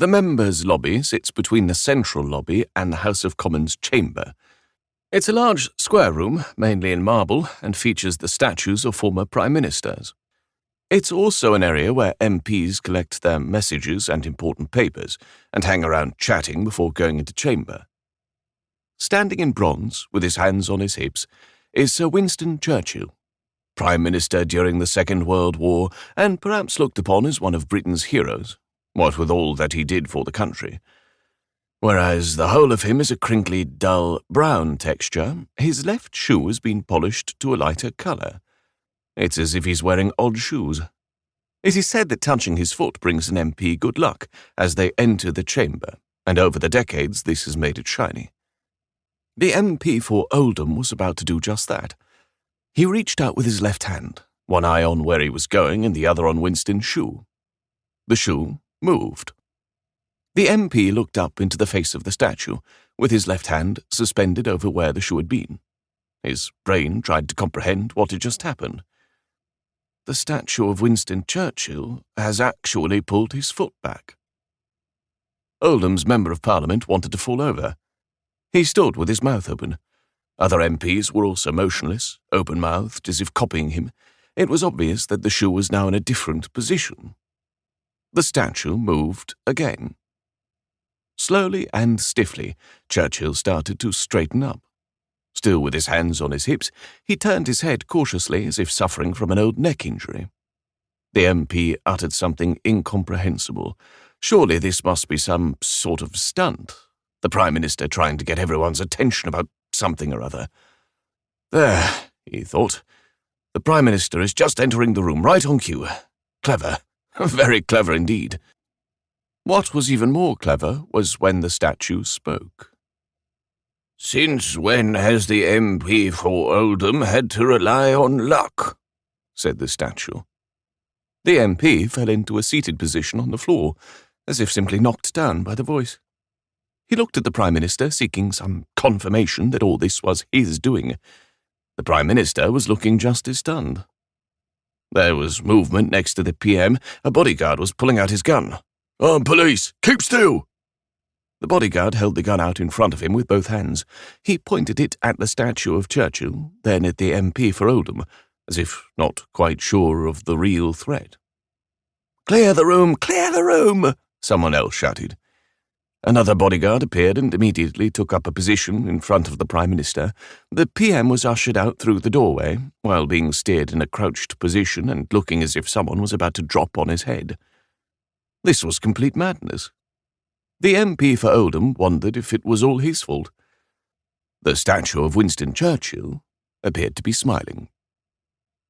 The members' lobby sits between the central lobby and the House of Commons chamber. It's a large square room, mainly in marble, and features the statues of former prime ministers. It's also an area where MPs collect their messages and important papers, and hang around chatting before going into chamber. Standing in bronze, with his hands on his hips, is Sir Winston Churchill, Prime Minister during the Second World War, and perhaps looked upon as one of Britain's heroes, what with all that he did for the country. Whereas the whole of him is a crinkly, dull, brown texture, his left shoe has been polished to a lighter colour. It's as if he's wearing odd shoes. It is said that touching his foot brings an MP good luck as they enter the chamber, and over the decades this has made it shiny. The MP for Oldham was about to do just that. He reached out with his left hand, one eye on where he was going and the other on Winston's shoe. The shoe moved. The MP looked up into the face of the statue, with his left hand suspended over where the shoe had been. His brain tried to comprehend what had just happened. The statue of Winston Churchill has actually pulled his foot back. Oldham's Member of Parliament wanted to fall over. He stood with his mouth open. Other MPs were also motionless, open-mouthed, as if copying him. It was obvious that the shoe was now in a different position. The statue moved again. Slowly and stiffly, Churchill started to straighten up. Still with his hands on his hips, he turned his head cautiously as if suffering from an old neck injury. The MP uttered something incomprehensible. Surely this must be some sort of stunt. The Prime Minister trying to get everyone's attention about something or other. There, he thought. The Prime Minister is just entering the room right on cue. Clever. Very clever indeed. What was even more clever was when the statue spoke. "Since when has the MP for Oldham had to rely on luck?" said the statue. The MP fell into a seated position on the floor, as if simply knocked down by the voice. He looked at the Prime Minister, seeking some confirmation that all this was his doing. The Prime Minister was looking just as stunned. There was movement next to the PM. A bodyguard was pulling out his gun. Police! Keep still!" The bodyguard held the gun out in front of him with both hands. He pointed it at the statue of Churchill, then at the MP for Oldham, as if not quite sure of the real threat. "Clear the room! Clear the room!" someone else shouted. Another bodyguard appeared and immediately took up a position in front of the Prime Minister. The PM was ushered out through the doorway, while being steered in a crouched position and looking as if someone was about to drop on his head. This was complete madness. The MP for Oldham wondered if it was all his fault. The statue of Winston Churchill appeared to be smiling.